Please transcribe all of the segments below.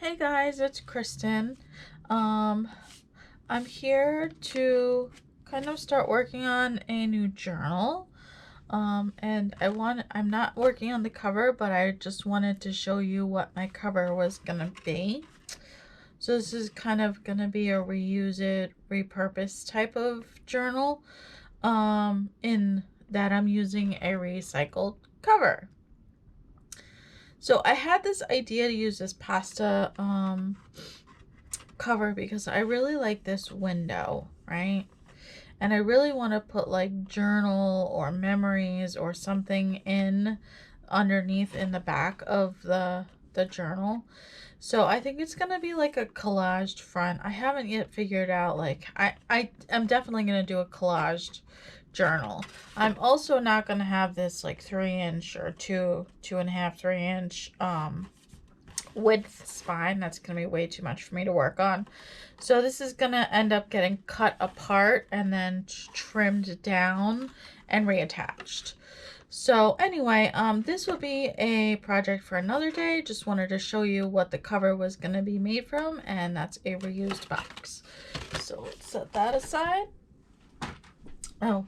Hey guys, it's Kristen. I'm here to kind of start working on a new journal. And I'm not working on the cover, but I just wanted to show you what my cover was gonna be. So this is kind of gonna be a reuse it, repurpose type of journal. In that I'm using a recycled cover. So I had this idea to use this pasta cover because I really like this window, right? And I really want to put like journal or memories or something in underneath in the back of the journal. So I think it's going to be like a collaged front. I haven't yet figured out, like, I'm definitely going to do a collaged journal. I'm also not going to have this like 3-inch or 2.5, 3-inch width spine. That's going to be way too much for me to work on. So this is going to end up getting cut apart and then trimmed down and reattached. So anyway, this will be a project for another day. Just wanted to show you what the cover was going to be made from, and that's a reused box. So let's set that aside. Oh,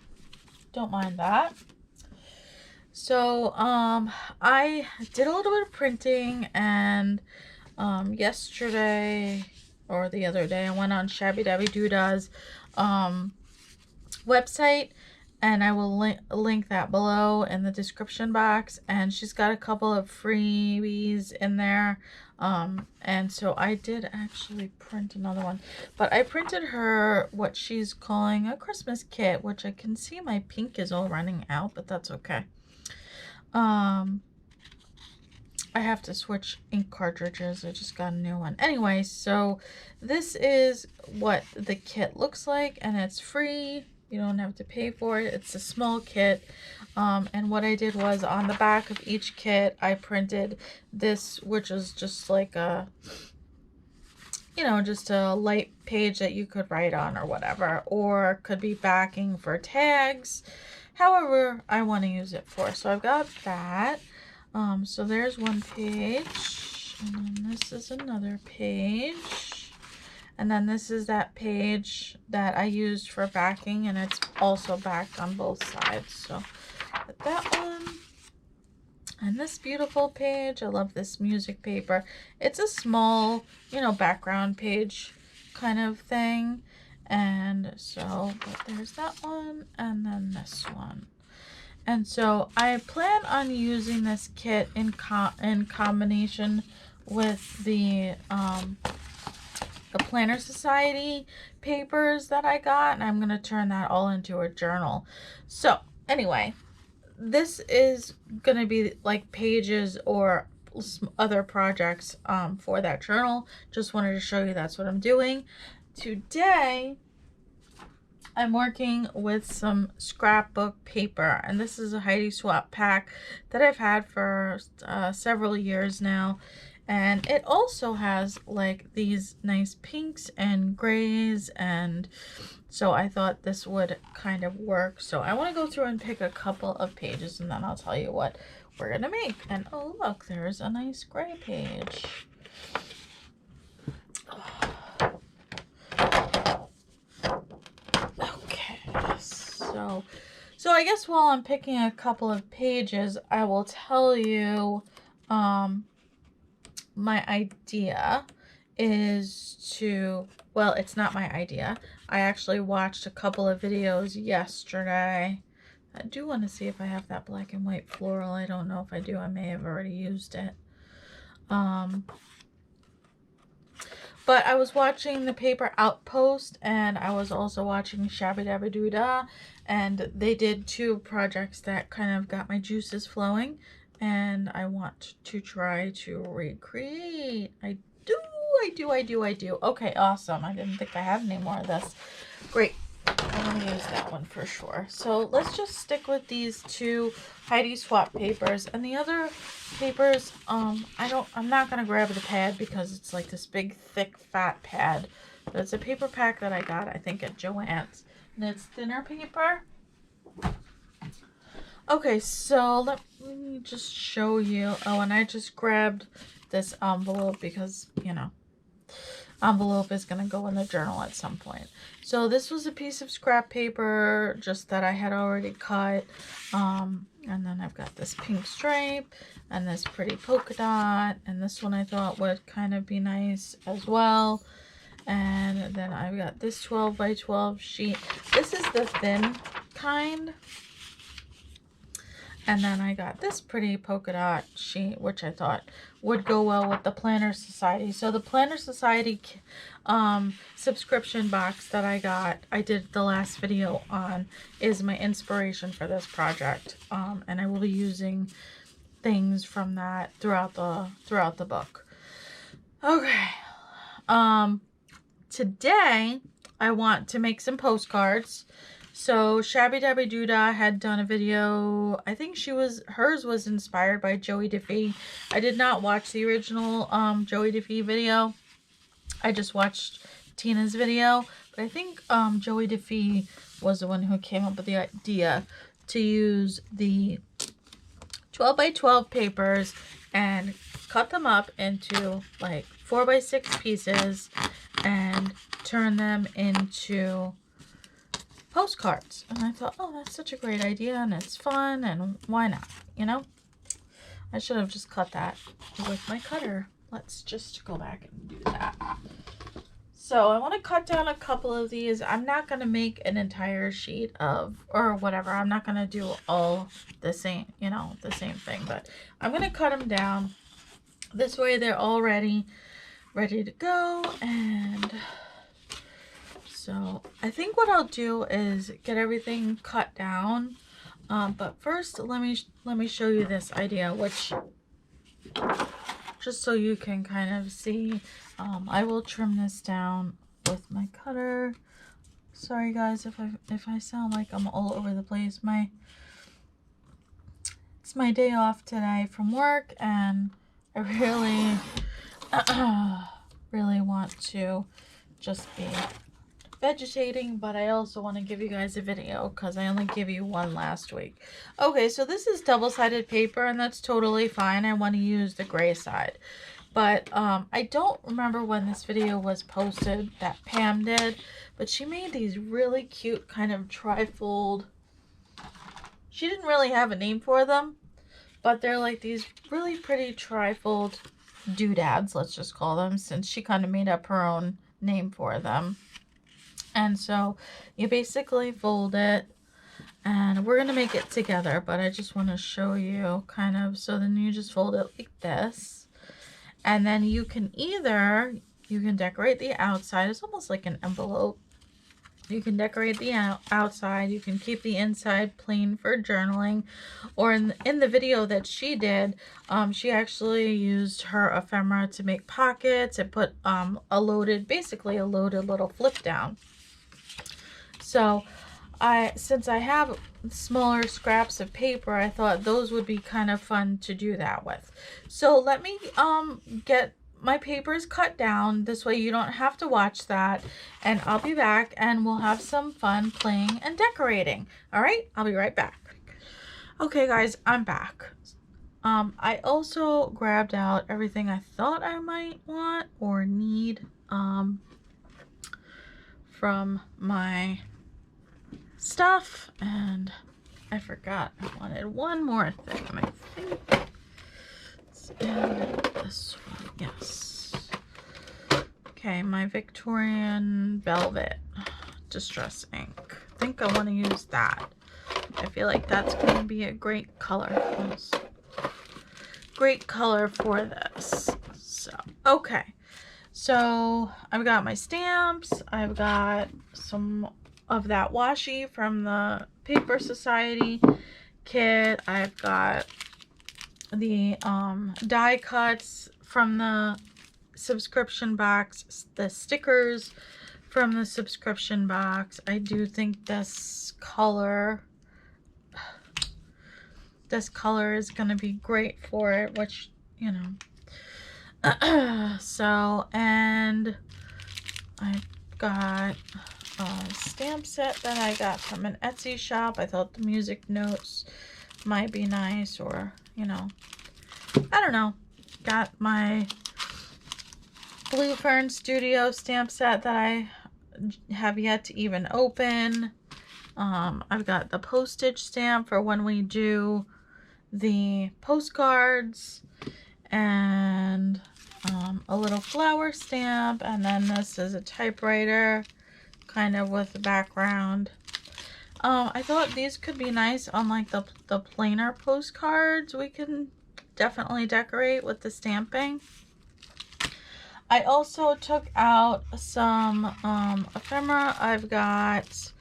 don't mind that. So I did a little bit of printing, and yesterday or the other day I went on Shabbydabbydooddah's website, and I will link that below in the description box, and she's got a couple of freebies in there. And so I did actually print another one, but I printed her what she's calling a Christmas kit, which I can see my pink is all running out, but that's okay. I have to switch ink cartridges. I just got a new one. Anyway, so this is what the kit looks like, and it's free. You don't have to pay for it. It's a small kit. And what I did was on the back of each kit, I printed this, which is just like a, you know, just a light page that you could write on or whatever, or could be backing for tags, however I want to use it for. So I've got that. So there's one page, and then this is another page, and then this is that page that I used for backing, and it's also backed on both sides. So that one, and this beautiful page. I love this music paper. It's a small, you know, background page kind of thing. And so, but there's that one, and then this one. And so I plan on using this kit in combination with the Planner Society papers that I got, and I'm going to turn that all into a journal. So anyway, this is going to be like pages or other projects for that journal. Just wanted to show you that's what I'm doing. Today I'm working with some scrapbook paper, and this is a Heidi Swap pack that I've had for several years now, and it also has like these nice pinks and grays, and so I thought this would kind of work. So I want to go through and pick a couple of pages, and then I'll tell you what we're gonna make. And oh look, there's a nice gray page. So I guess while I'm picking a couple of pages, I will tell you my idea is to, well, it's not my idea. I actually watched a couple of videos yesterday. I do want to see if I have that black and white floral. I don't know if I do. I may have already used it. But I was watching the Paper Outpost, and I was also watching Shabbydabbydoodah, and they did two projects that kind of got my juices flowing, and I want to try to recreate. I do. Okay, awesome. I didn't think I had any more of this. Great. I'm going to use that one for sure. So let's just stick with these two Heidi Swap papers. And the other papers, I'm not going to grab the pad because it's like this big, thick, fat pad. But it's a paper pack that I got, I think, at Joann's. And it's thinner paper. Okay, so let me just show you. Oh, and I just grabbed this envelope because, you know, envelope is going to go in the journal at some point. So this was a piece of scrap paper just that I had already cut. And then I've got this pink stripe and this pretty polka dot. And this one I thought would kind of be nice as well. And then I've got this 12 by 12 sheet. This is the thin kind. And then I got this pretty polka dot sheet, which I thought would go well with the Planner Society. So the Planner Society subscription box that I got, I did the last video on, is my inspiration for this project. And I will be using things from that throughout the book. Okay. Today I want to make some postcards. So Shabbydabbydoodah had done a video. I think hers was inspired by Joie de Fi. I did not watch the original Joie de Fi video. I just watched Tina's video. But I think Joie de Fi was the one who came up with the idea to use the 12 by 12 papers and cut them up into like 4 by 6 pieces and turn them into postcards. And I thought, oh, that's such a great idea and it's fun and why not, you know? I should have just cut that with my cutter. Let's just go back and do that. So I want to cut down a couple of these. I'm not going to make an entire sheet of, or whatever. I'm not going to do all the same, you know, the same thing, but I'm going to cut them down. This way they're all ready to go. And so I think what I'll do is get everything cut down. But first, let me show you this idea, which just so you can kind of see. I will trim this down with my cutter. Sorry guys if I sound like I'm all over the place. It's my day off today from work, and I really really want to just be vegetating, but I also want to give you guys a video because I only gave you one last week. Okay, so this is double-sided paper, and that's totally fine. I want to use the gray side, but I don't remember when this video was posted that Pam did, but she made these really cute kind of trifold. She didn't really have a name for them, but they're like these really pretty trifold doodads, let's just call them, since she kind of made up her own name for them. And so you basically fold it, and we're going to make it together, but I just want to show you kind of, so then you just fold it like this, and then you can decorate the outside. It's almost like an envelope. You can decorate the outside. You can keep the inside plain for journaling. Or in the video that she did, she actually used her ephemera to make pockets and put basically a loaded little flip down. So since I have smaller scraps of paper, I thought those would be kind of fun to do that with. So let me get my papers cut down. This way you don't have to watch that, and I'll be back and we'll have some fun playing and decorating. All right, I'll be right back. Okay guys, I'm back. I also grabbed out everything I thought I might want or need from my stuff, and I forgot I wanted one more thing, and I think it's in this one. Yes. Okay, my Victorian velvet distress ink. I think I want to use that. I feel like that's going to be a great color. Great color for this. So, okay. So, I've got my stamps. I've got some of that washi from the Paper Society kit. I've got the die cuts from the subscription box, the stickers from the subscription box. I do think this color is going to be great for it, which, you know. So, and I've got a stamp set that I got from an Etsy shop. I thought the music notes might be nice, or, you know, I don't know. got my Blue Fern Studio stamp set that I have yet to even open. I've got the postage stamp for when we do the postcards, and a little flower stamp, and then this is a typewriter kind of with the background. I thought these could be nice on like the plainer postcards. We can definitely decorate with the stamping. I also took out some ephemera. I've got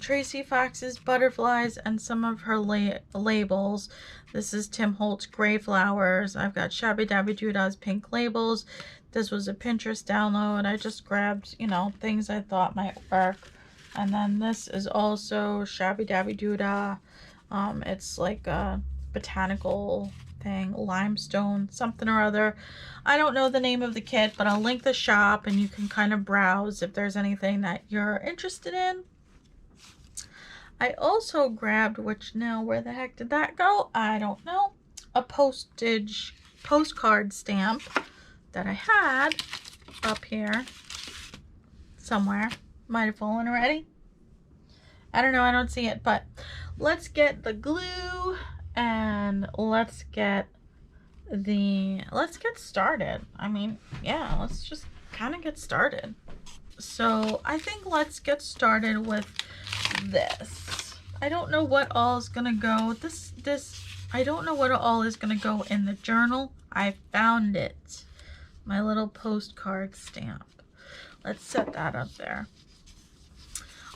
Tracy Fox's butterflies and some of her labels. This is Tim Holtz gray flowers. I've got Shabbydabbydooddah's pink labels. This was a Pinterest download. I just grabbed, you know, things I thought might work. And then this is also Shabbydabbydoodah. It's like a botanical thing, limestone something or other. I don't know the name of the kit, but I'll link the shop and you can kind of browse if there's anything that you're interested in. I also grabbed, which now where the heck did that go? I don't know. A postcard stamp that I had up here somewhere. Might have fallen already. I don't know, I don't see it, but let's get the glue and let's get started. I mean, yeah, let's just kind of get started. So I think let's get started with this. I don't know what all is gonna go. I don't know what all is gonna go in the journal. I found it. My little postcard stamp. Let's set that up there.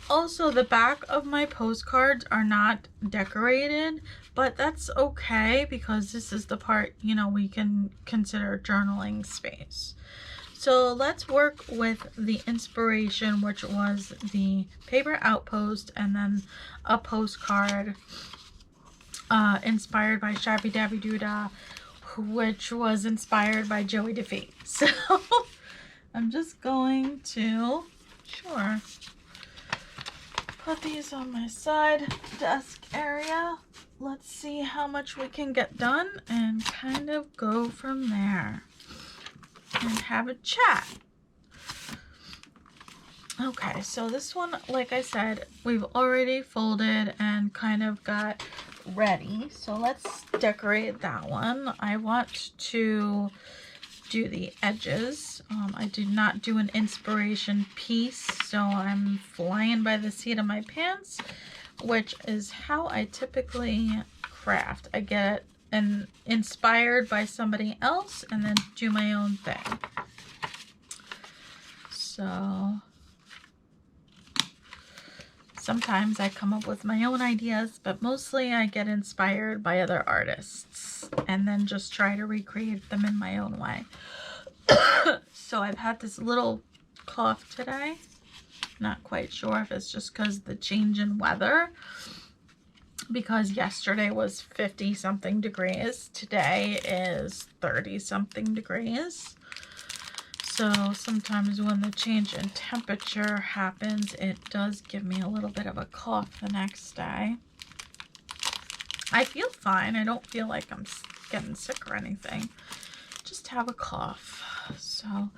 Also, the back of my postcards are not decorated, but that's okay because this is the part, you know, we can consider journaling space. So let's work with the inspiration, which was the Paper Outpost and then a postcard inspired by Shabbydabbydoodah, which was inspired by Joie de Fi. So I'm just going to, put these on my side desk area. Let's see how much we can get done and kind of go from there and have a chat. Okay, so this one, like I said, we've already folded and kind of got ready. So let's decorate that one. I want to do the edges. I did not do an inspiration piece, so I'm flying by the seat of my pants, which is how I typically craft. I get it and inspired by somebody else and then do my own thing. So sometimes I come up with my own ideas, but mostly I get inspired by other artists and then just try to recreate them in my own way. So I've had this little cough today. Not quite sure if it's just because the change in weather, because yesterday was 50 something degrees. Today is 30 something degrees. So sometimes when the change in temperature happens, it does give me a little bit of a cough the next day. I feel fine. I don't feel like I'm getting sick or anything. Just have a cough. So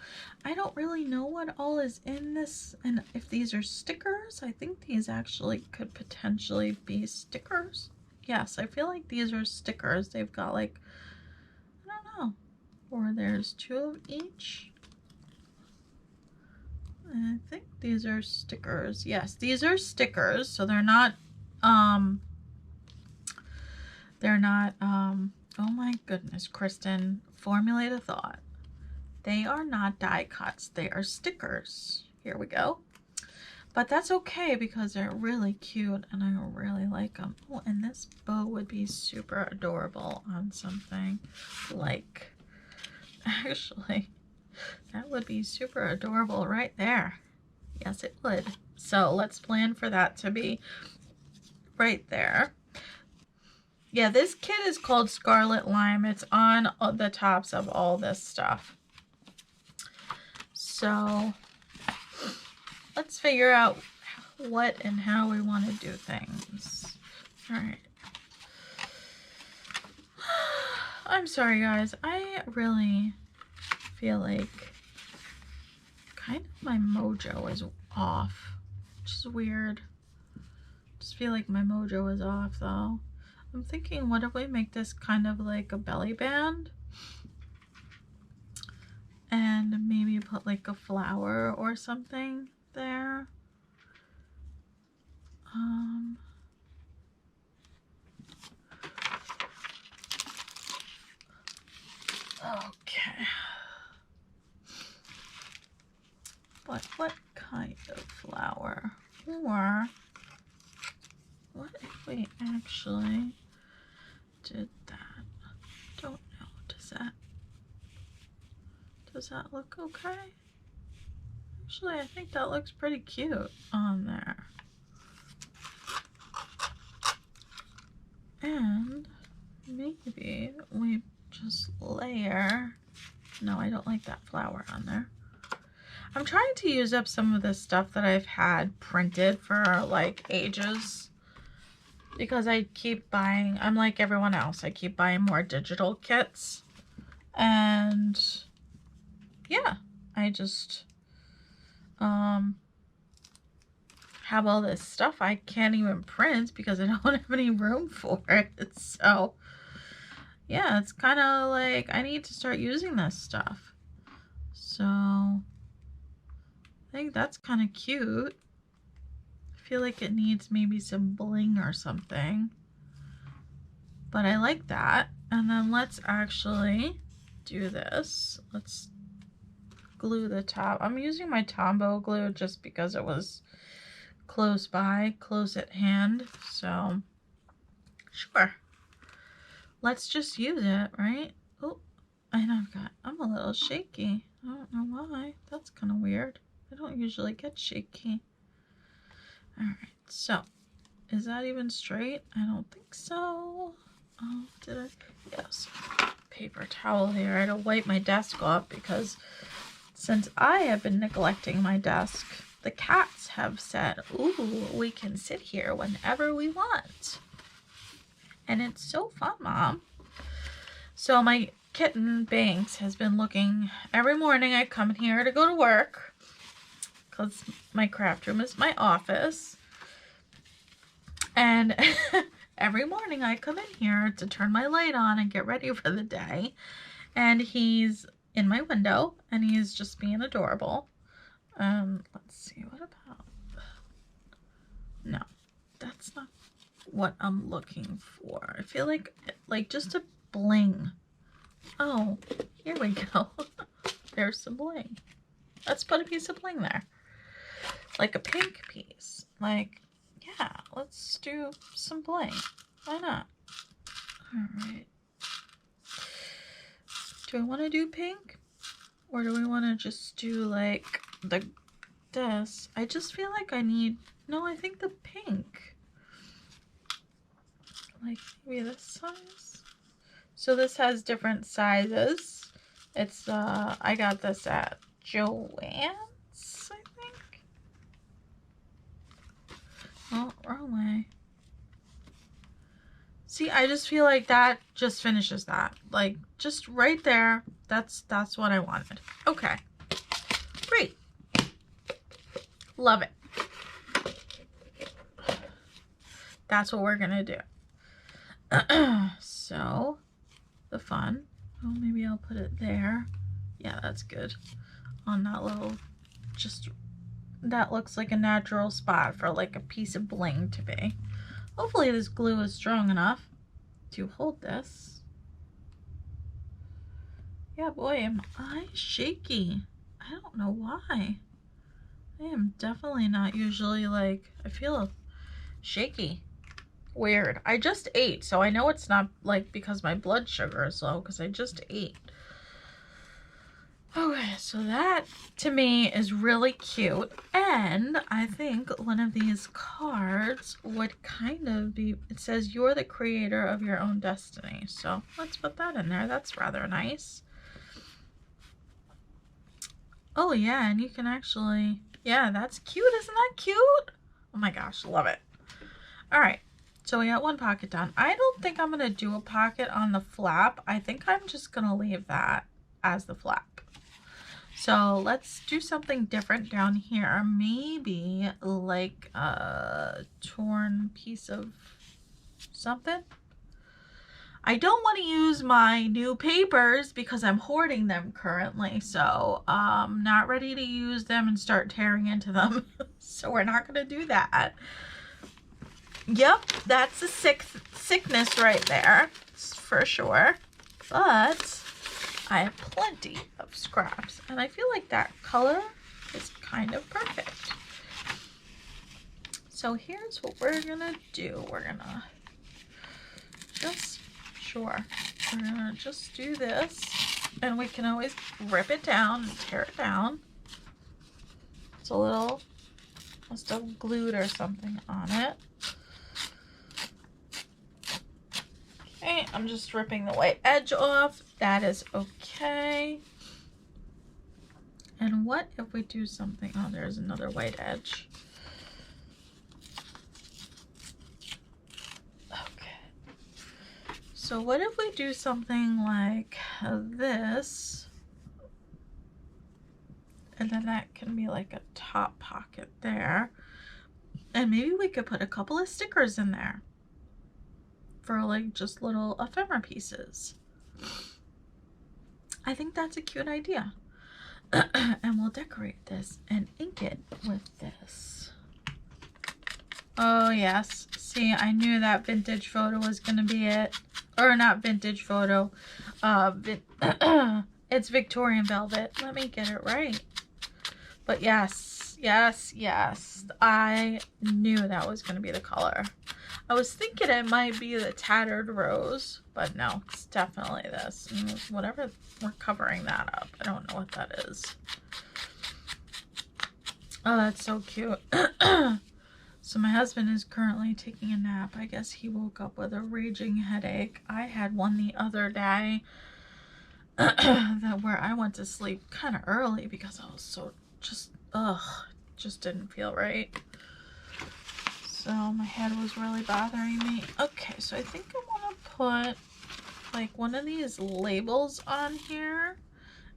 I don't really know what all is in this, and if these are stickers. I think these actually could potentially be stickers. Yes, I feel like these are stickers. They've got like, I don't know, or there's 2 of each. And I think these are stickers. Yes, these are stickers. So they're not, oh my goodness, Kristen, formulate a thought. They are not die cuts. They are stickers. Here we go. But that's okay because they're really cute and I really like them. Oh, and this bow would be super adorable on something like, actually, that would be super adorable right there. Yes, it would. So let's plan for that to be right there. Yeah, this kit is called Scarlet Lime. It's on the tops of all this stuff. So let's figure out what and how we want to do things. All right. I'm sorry guys, I really feel like kind of my mojo is off, which is weird. Just feel like my mojo is off though. I'm thinking, what if we make this kind of like a belly band? And maybe put like a flower or something there. Okay. But what kind of flower? Or what if we actually did that? Don't know. Does that look okay? Actually, I think that looks pretty cute on there. And maybe we just layer. No, I don't like that flower on there. I'm trying to use up some of the stuff that I've had printed for like ages, because I keep buying, I'm like everyone else, I keep buying more digital kits. And yeah, I just have all this stuff I can't even print because I don't have any room for it. So yeah, it's kind of like I need to start using this stuff. So I think that's kind of cute. I feel like it needs maybe some bling or something, but I like that. And then let's actually do this. Let's glue the top. I'm using my Tombow glue just because it was close by, close at hand. So sure, let's just use it, right? Oh, and I'm a little shaky. I don't know why. That's kind of weird. I don't usually get shaky. All right, so is that even straight? I don't think so. Oh, did I? Yes. Paper towel here. I had to wipe my desk off because since I have been neglecting my desk, the cats have said, ooh, we can sit here whenever we want. And it's so fun, Mom. So my kitten, Banks, has been looking. Every morning I come in here to go to work because my craft room is my office. And every morning I come in here to turn my light on and get ready for the day. And he's in my window and he's just being adorable. Let's see, what about, no, that's not what I'm looking for. I feel like just a bling. Oh, here we go. There's some bling. Let's put a piece of bling there. Like a pink piece. Like, yeah, let's do some bling. Why not? All right. Do I want to do pink? Or do we want to just do like this? I just feel like I need, no, I think the pink. Like maybe this size. So this has different sizes. It's, I got this at Joann's, I think. Oh, wrong way. See, I just feel like that just finishes that. Like, just right there. That's what I wanted. Okay. Great. Love it. That's what we're gonna do. So, the fun. Oh, maybe I'll put it there. Yeah, that's good. On that little, just, that looks like a natural spot for like a piece of bling to be. Hopefully this glue is strong enough to hold this. Yeah, boy, am I shaky. I don't know why. I am definitely not usually like, I feel shaky. Weird. I just ate, so I know it's not like because my blood sugar is low, because I just ate. Okay, so that to me is really cute, and I think one of these cards would kind of be, it says you're the creator of your own destiny, so let's put that in there. That's rather nice. Oh yeah, and you can actually, yeah, that's cute. Isn't that cute? Oh my gosh, love it. All right, So we got one pocket done. I don't think I'm going to do a pocket on the flap. I think I'm just going to leave that as the flap. So let's do something different down here. Maybe like a torn piece of something. I don't want to use my new papers because I'm hoarding them currently. So I'm not ready to use them and start tearing into them. So we're not going to do that. Yep, that's a sickness right there, for sure. But I have plenty of scraps, and I feel like that color is kind of perfect. So here's what we're gonna do. We're gonna just do this, and we can always rip it down and tear it down. It's a little, must have glued or something on it. Okay, I'm just ripping the white edge off. That is okay. And what if we do something? Oh, there's another white edge. Okay. So what if we do something like this? And then that can be like a top pocket there. And maybe we could put a couple of stickers in there for like just little ephemera pieces. I think that's a cute idea. And we'll decorate this and ink it with this. Oh yes, see, I knew that vintage photo was gonna be it. Or not vintage photo, it's Victorian velvet. Let me get it right. But yes, yes, yes, I knew that was gonna be the color. I was thinking it might be the tattered rose, but no, it's definitely this. Whatever, we're covering that up. I don't know what that is. Oh, that's so cute. So my husband is currently taking a nap. I guess he woke up with a raging headache. I had one the other day where I went to sleep kind of early because I was so just didn't feel right. So my head was really bothering me. Okay, so I think I want to put like one of these labels on here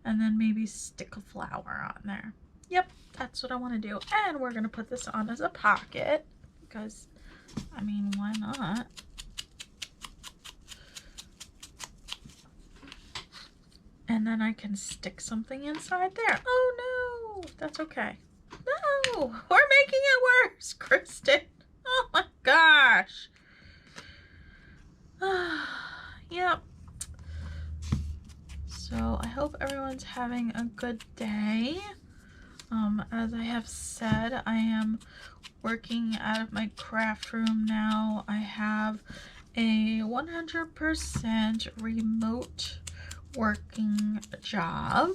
and then maybe stick a flower on there. Yep, that's what I want to do. And we're going to put this on as a pocket because, I mean, why not? And then I can stick something inside there. Oh no, that's okay. No, we're making it worse, Kristen. Oh my gosh. Yep. So I hope everyone's having a good day. As I have said, I am working out of my craft room now. I have a 100% remote working job,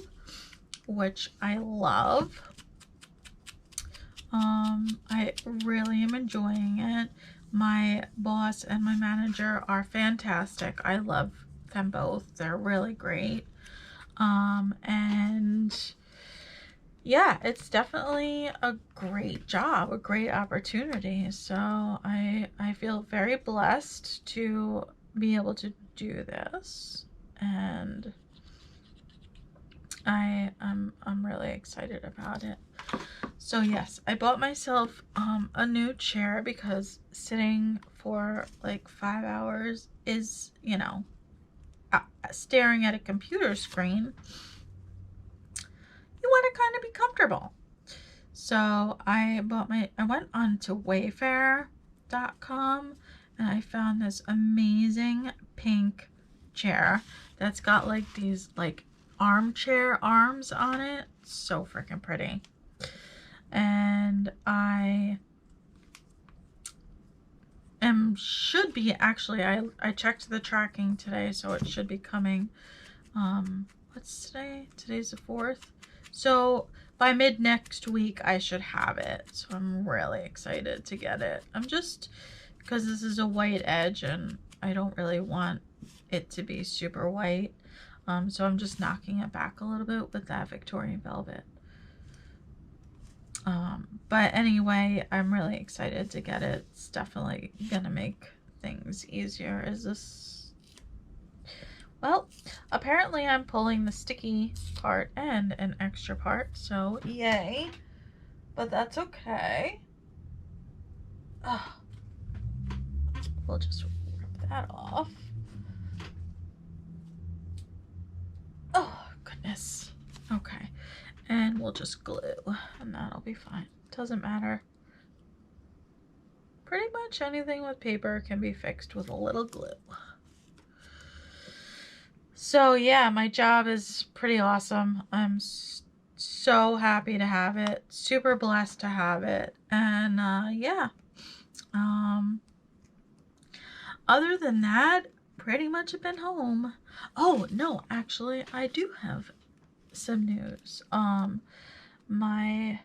which I love. I really am enjoying it. My boss and my manager are fantastic. I love them both. They're really great. And yeah, it's definitely a great job, a great opportunity. So I feel very blessed to be able to do this, and I'm really excited about it. So yes, I bought myself a new chair because sitting for like 5 hours is, you know, staring at a computer screen, you want to kind of be comfortable. So I went on to wayfair.com and I found this amazing pink chair that's got like these like armchair arms on it. So freaking pretty. And I should be, actually, I checked the tracking today, so it should be coming. What's today? Today's the 4th. So by mid next week, I should have it. So I'm really excited to get it. I'm just, because this is a white edge and I don't really want it to be super white. So I'm just knocking it back a little bit with that Victorian velvet. But anyway, I'm really excited to get it. It's definitely gonna make things easier. Is this... Well, apparently I'm pulling the sticky part and an extra part, so yay. But that's okay. Oh, we'll just rip that off. Oh, goodness. Okay. And we'll just glue, and that'll be fine. Doesn't matter. Pretty much anything with paper can be fixed with a little glue. So yeah, my job is pretty awesome. I'm so happy to have it. Super blessed to have it. And yeah. Other than that, pretty much have been home. Oh, no, actually, I do have some news. My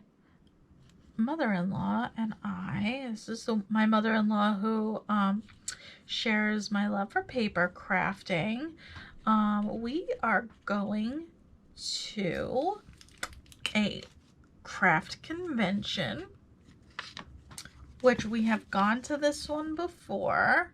mother-in-law and this is my mother-in-law who shares my love for paper crafting. We are going to a craft convention, which we have gone to this one before.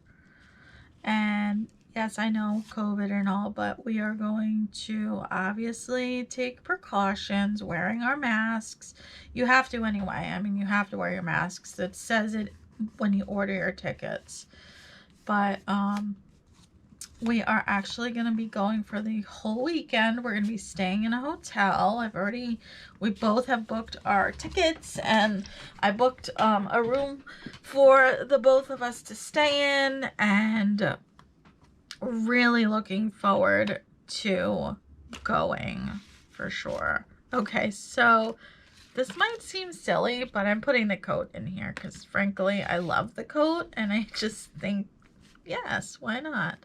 And yes, I know COVID and all, but we are going to obviously take precautions, wearing our masks. You have to anyway. I mean, you have to wear your masks. It says it when you order your tickets. But we are actually going to be going for the whole weekend. We're going to be staying in a hotel. We both have booked our tickets, and I booked a room for the both of us to stay in, and really looking forward to going for sure. Okay, so this might seem silly, but I'm putting the coat in here because frankly, I love the coat, and I just think, yes, why not?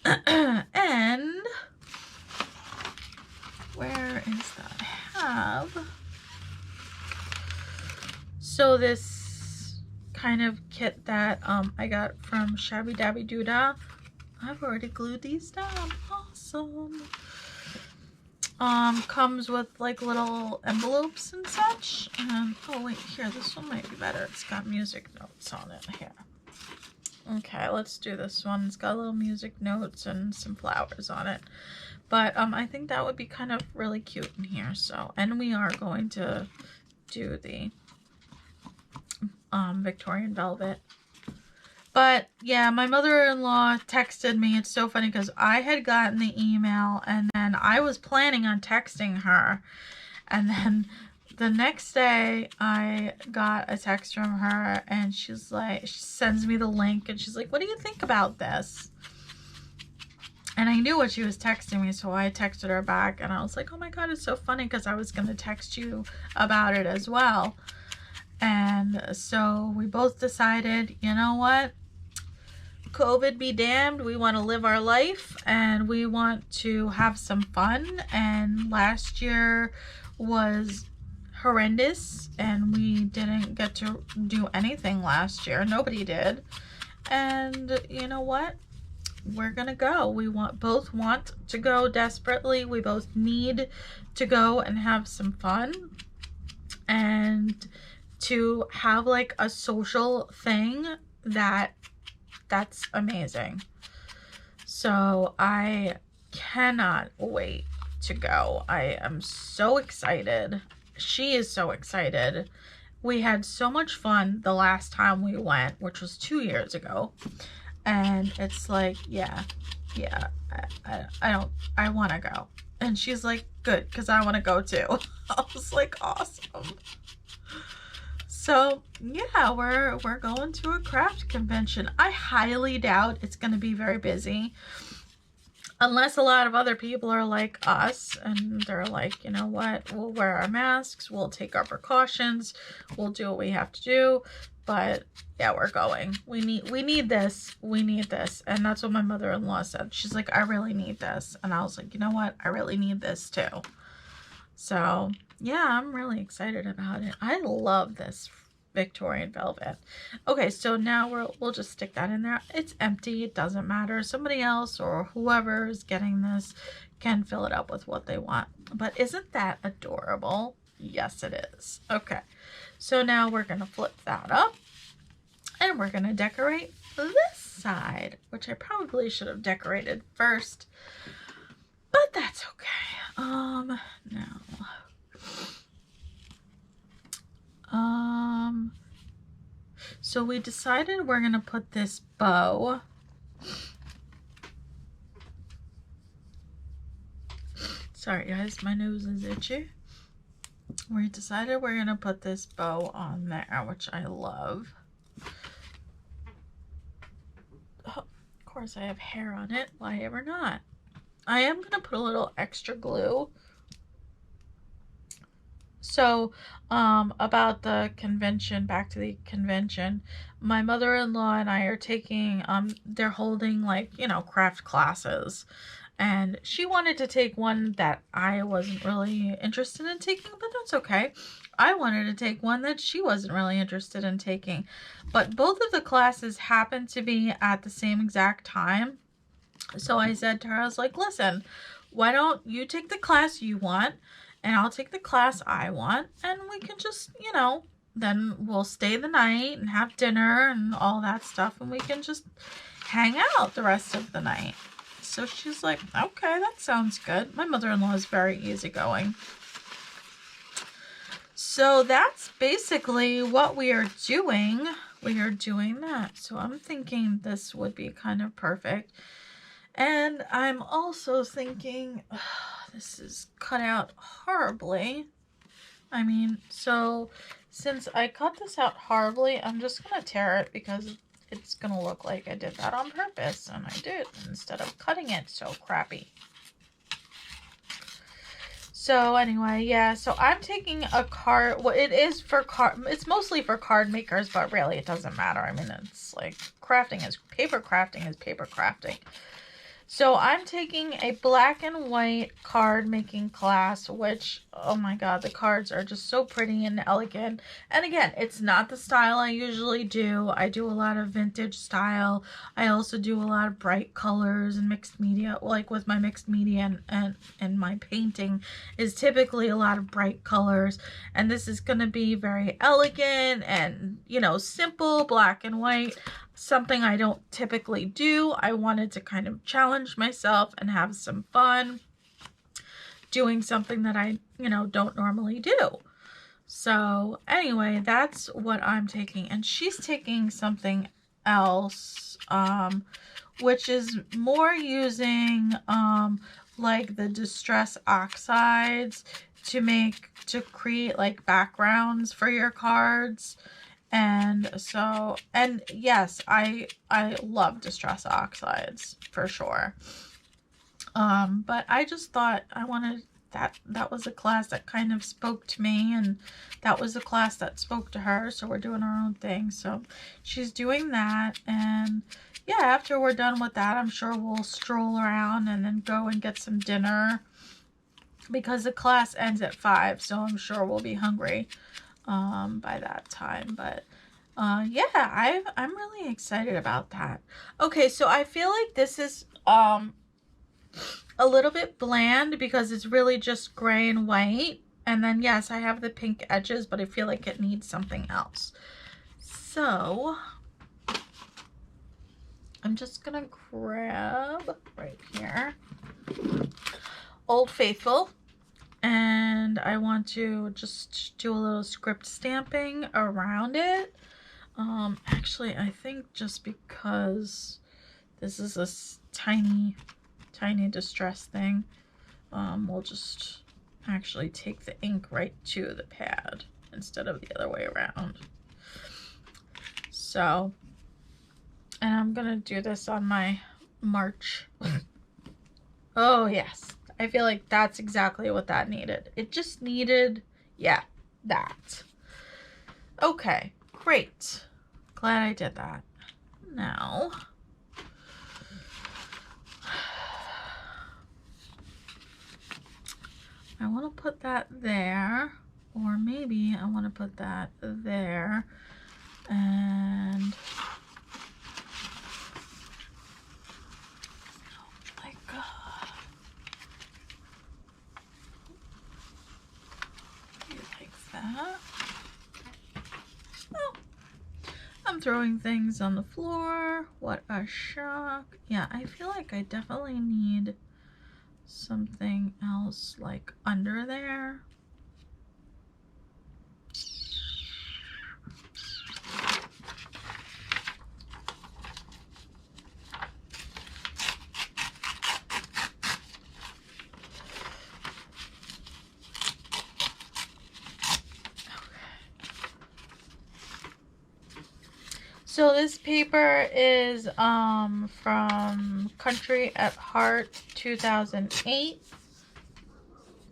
And where is that? I have so this kind of kit that I got from Shabbydabbydoodah. I've already glued these down. Awesome. Comes with like little envelopes and such. And oh wait, here, this one might be better. It's got music notes on it here. Okay, let's do this one. It's got little music notes and some flowers on it. But I think that would be kind of really cute in here. So, and we are going to do the Victorian velvet. But yeah, my mother-in-law texted me. It's so funny because I had gotten the email and then I was planning on texting her. And then the next day I got a text from her and she's like, she sends me the link and she's like, what do you think about this? And I knew what she was texting me, so I texted her back and I was like, oh my God, it's so funny because I was going to text you about it as well. And so we both decided, you know what? COVID be damned, we want to live our life and we want to have some fun. And last year was horrendous and we didn't get to do anything last year. Nobody did. And you know what? We're gonna go. We both want to go desperately. We both need to go and have some fun and to have like a social thing that's amazing. So I cannot wait to go. I am so excited. She is so excited. We had so much fun the last time we went, which was 2 years ago. And it's like, yeah, I want to go. And she's like, good, because I want to go too. I was like, awesome. So yeah, we're going to a craft convention. I highly doubt it's going to be very busy. Unless a lot of other people are like us and they're like, you know what, we'll wear our masks, we'll take our precautions, we'll do what we have to do. But yeah, we're going. We need this. We need this. And that's what my mother-in-law said. She's like, I really need this. And I was like, you know what? I really need this too. So yeah, I'm really excited about it. I love this Victorian velvet. Okay, so now we'll just stick that in there. It's empty. It doesn't matter. Somebody else or whoever is getting this can fill it up with what they want. But isn't that adorable? Yes, it is. Okay, so now we're going to flip that up and we're going to decorate this side, which I probably should have decorated first, but that's okay. Now, so we decided we're gonna put this bow. Sorry guys, my nose is itchy. We decided we're gonna put this bow on there, which I love. Oh, of course I have hair on it. Why ever not? I am gonna put a little extra glue. So, about the convention, back to the convention, my mother-in-law and I are taking, they're holding like, you know, craft classes. And she wanted to take one that I wasn't really interested in taking, but that's okay. I wanted to take one that she wasn't really interested in taking. But both of the classes happened to be at the same exact time. So I said to her, I was like, listen, why don't you take the class you want and I'll take the class I want, and we can just, you know, then we'll stay the night and have dinner and all that stuff, and we can just hang out the rest of the night. So she's like, okay, that sounds good. My mother-in-law is very easygoing. So that's basically what we are doing. We are doing that. So I'm thinking this would be kind of perfect. And I'm also thinking, this is cut out horribly. I mean, so since I cut this out horribly, I'm just going to tear it because it's going to look like I did that on purpose. And I did, instead of cutting it so crappy. So anyway, yeah, so I'm taking a card. Well, it is for card. It's mostly for card makers, but really it doesn't matter. I mean, it's like crafting is paper crafting. So I'm taking a black and white card making class, which, oh my god, the cards are just so pretty and elegant. And again, it's not the style I usually do. I do a lot of vintage style. I also do a lot of bright colors and mixed media, like with my mixed media and my painting is typically a lot of bright colors. And this is going to be very elegant and, you know, simple, black and white. Something I don't typically do. I wanted to kind of challenge myself and have some fun doing something that I, you know, don't normally do. So anyway, that's what I'm taking. And she's taking something else, which is more using like the distress oxides to create like backgrounds for your cards. And so, and yes, I love distress oxides for sure. But I just thought I wanted that was a class that kind of spoke to me, and that was a class that spoke to her. So we're doing our own thing. So she's doing that, and yeah, after we're done with that, I'm sure we'll stroll around and then go and get some dinner because the class ends at 5. So I'm sure we'll be hungry by that time. But yeah, I'm really excited about that. Okay, so I feel like this is a little bit bland because it's really just gray and white, and then yes, I have the pink edges, but I feel like it needs something else. So I'm just gonna grab right here Old Faithful. And I want to just do a little script stamping around it. Actually, I think just because this is a tiny distress thing, we'll just actually take the ink right to the pad instead of the other way around. So, and I'm gonna do this on my March. Oh yes. I feel like that's exactly what that needed. It just needed, yeah, that. Okay, great. Glad I did that. Now, I want to put that there, or maybe I want to put that there, and I'm throwing things on the floor. What a shock. Yeah, I feel like I definitely need something else like under there. So this paper is from Country at Heart 2008.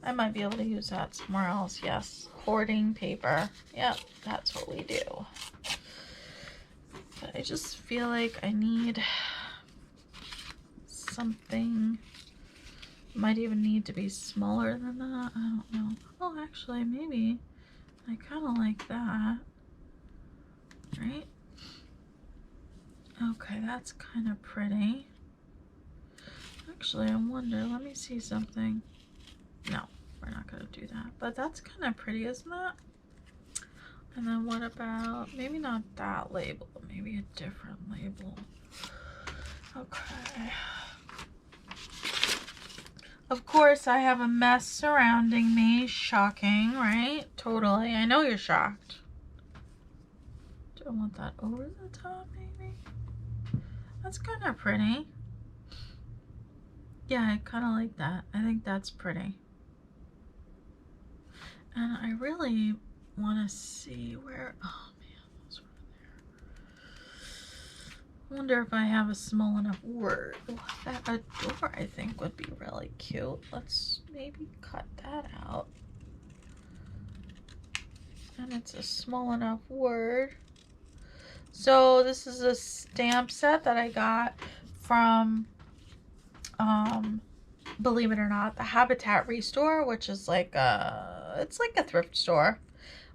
I might be able to use that somewhere else. Yes, hoarding paper. Yep, that's what we do. But I just feel like I need something. Might even need to be smaller than that. I don't know. Oh, actually, maybe. I kind of like that. Right? Okay, that's kind of pretty. Actually, I wonder, let me see something. No, we're not going to do that. But that's kind of pretty, isn't it? And then what about, maybe not that label, maybe a different label. Okay. Of course, I have a mess surrounding me. Shocking, right? Totally. I know you're shocked. Do I want that over the top, maybe? That's kind of pretty. Yeah, I kind of like that. I think that's pretty. And I really want to see where... Oh, man, those were there. I wonder if I have a small enough word. That a door, I think, would be really cute. Let's maybe cut that out. And it's a small enough word. So this is a stamp set that I got from, believe it or not, the Habitat Restore, which is like it's like a thrift store.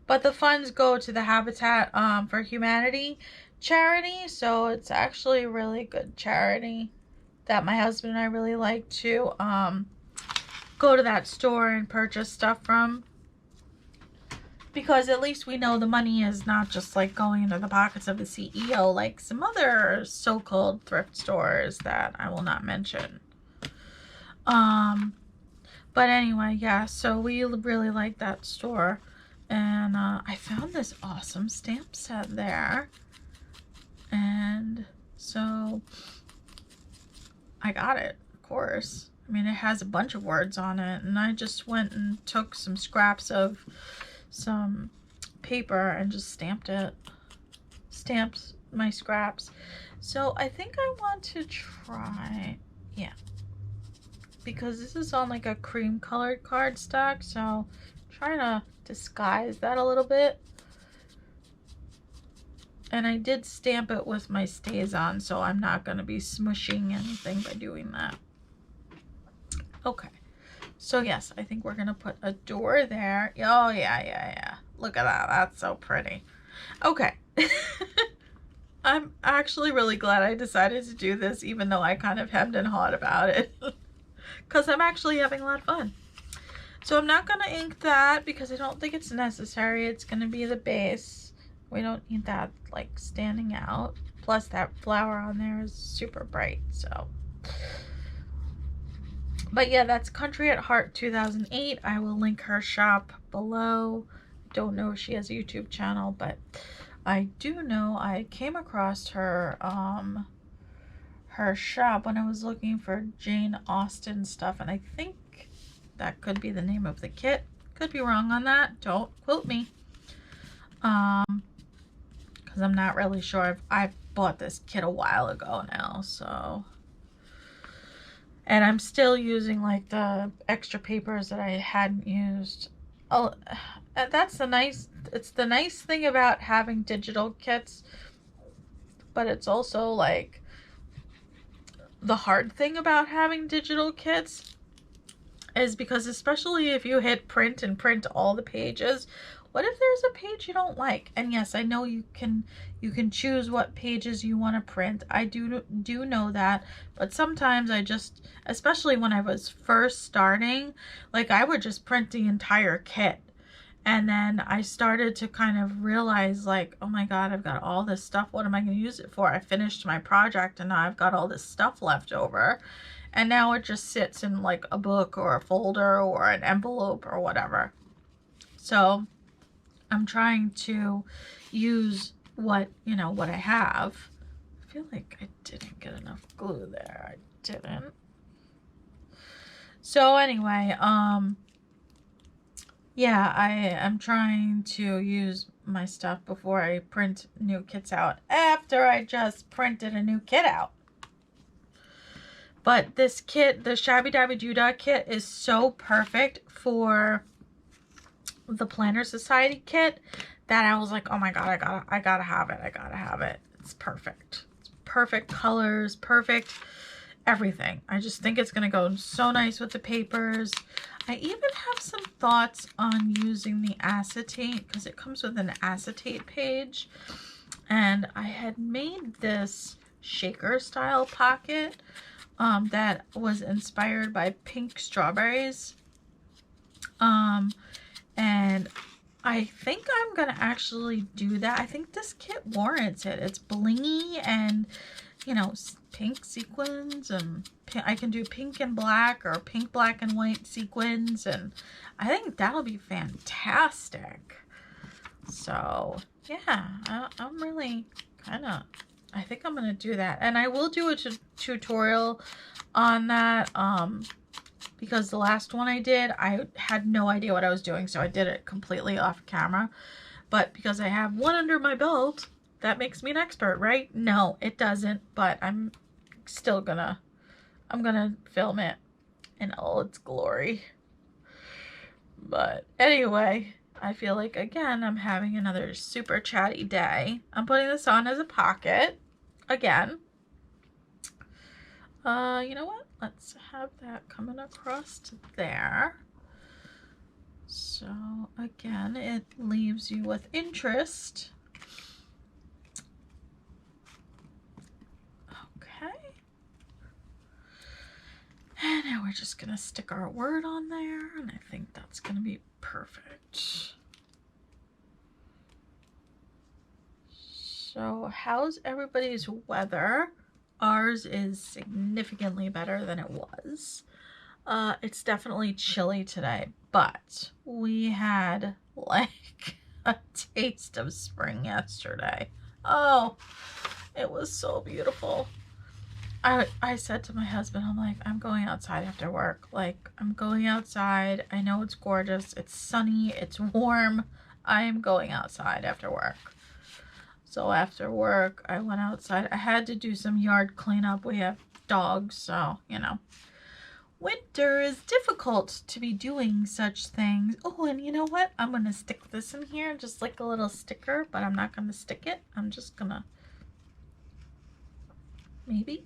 But the funds go to the Habitat for Humanity charity. So it's actually a really good charity that my husband and I really like to go to that store and purchase stuff from. Because at least we know the money is not just like going into the pockets of the CEO like some other so-called thrift stores that I will not mention. But anyway, yeah, so we really like that store. And I found this awesome stamp set there. And so I got it, of course. I mean, it has a bunch of words on it. And I just went and took some scraps of some paper and just stamped it. Stamped my scraps. So I think I want to try, yeah. Because this is on like a cream colored cardstock, so I'm trying to disguise that a little bit. And I did stamp it with my StazOn, so I'm not going to be smushing anything by doing that. Okay. So yes, I think we're going to put a door there. Oh, yeah. Look at that. That's so pretty. Okay. I'm actually really glad I decided to do this, even though I kind of hemmed and hawed about it. Because I'm actually having a lot of fun. So I'm not going to ink that because I don't think it's necessary. It's going to be the base. We don't need that like standing out. Plus that flower on there is super bright. So, but yeah, that's Country at Heart 2008. I will link her shop below. Don't know if she has a YouTube channel, but I do know I came across her her shop when I was looking for Jane Austen stuff, and I think that could be the name of the kit. Could be wrong on that. Don't quote me. Because I'm not really sure. I bought this kit a while ago now, so. And I'm still using like the extra papers that I hadn't used. Oh, that's the nice. It's the nice thing about having digital kits, but it's also like the hard thing about having digital kits is because especially if you hit print and print all the pages, what if there's a page you don't like? And yes, I know you can choose what pages you want to print. I do know that, but sometimes I just, especially when I was first starting, like I would just print the entire kit. And then I started to kind of realize, like, oh my God, I've got all this stuff. What am I going to use it for? I finished my project and now I've got all this stuff left over. And now it just sits in like a book or a folder or an envelope or whatever. So I'm trying to use what I have. I feel like I didn't get enough glue there. I didn't. So anyway, yeah, I am trying to use my stuff before I print new kits out, after I just printed a new kit out. But this kit, the Shabbydabbydoodah kit, is so perfect for the Planner Society kit that I was like, oh my God, I gotta have it. I gotta have it. It's perfect. It's perfect colors, perfect everything. I just think it's gonna go so nice with the papers. I even have some thoughts on using the acetate, because it comes with an acetate page. And I had made this shaker style pocket that was inspired by Pinkstrawberryz. And I think I'm gonna actually do that. I think this kit warrants it. It's blingy and, you know, pink sequins, and I can do pink and black or pink, black and white sequins, and I think that'll be fantastic. So yeah, I'm really I think I'm gonna do that, and I will do a tutorial on that because the last one I did, I had no idea what I was doing, so I did it completely off camera. But because I have one under my belt, that makes me an expert, right? No, it doesn't, but I'm still gonna film it in all its glory. But anyway, I feel like, again, I'm having another super chatty day. I'm putting this on as a pocket again. You know what? Let's have that coming across to there. So again, it leaves you with interest. Okay. And now we're just gonna stick our word on there, and I think that's gonna be perfect. So how's everybody's weather? Ours is significantly better than it was. It's definitely chilly today, but we had like a taste of spring yesterday. Oh, it was so beautiful. I said to my husband, I'm like, I'm going outside after work. Like, I'm going outside. I know it's gorgeous. It's sunny. It's warm. I am going outside after work. So after work, I went outside. I had to do some yard cleanup. We have dogs, so, you know. Winter is difficult to be doing such things. Oh, and you know what? I'm going to stick this in here, just like a little sticker, but I'm not going to stick it. I'm just going to... Maybe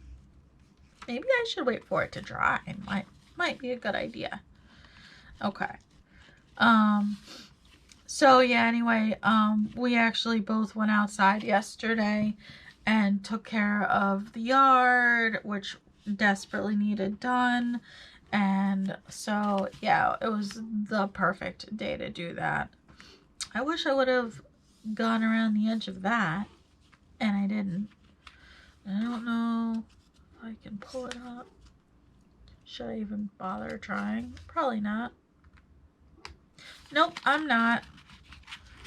I should wait for it to dry. Might be a good idea. Okay. So yeah, anyway, we actually both went outside yesterday and took care of the yard, which desperately needed done. And so yeah, it was the perfect day to do that. I wish I would have gone around the edge of that, and I didn't. I don't know if I can pull it up. Should I even bother trying? Probably not. Nope, I'm not.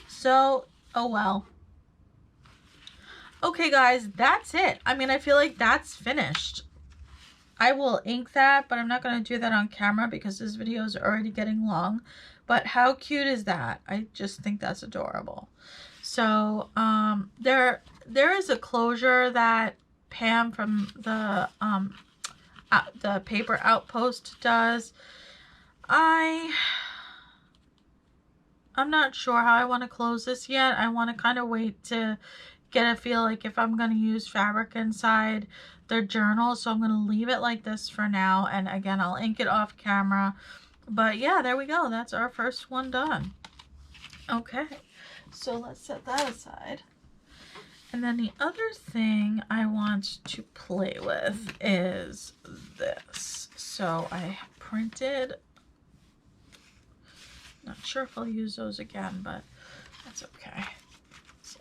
So, oh well. Okay, guys, that's it. I mean, I feel like that's finished. I will ink that, but I'm not going to do that on camera because this video is already getting long. But how cute is that? I just think that's adorable. So, there is a closure that Pam from the Paper Outpost does. I'm not sure how I want to close this yet. I want to kind of wait to get a feel like if I'm going to use fabric inside the journal. So I'm going to leave it like this for now. And again, I'll ink it off camera. But yeah, there we go. That's our first one done. Okay, so let's set that aside. And then the other thing I want to play with is this. So I printed Not sure if I'll use those again, but that's okay.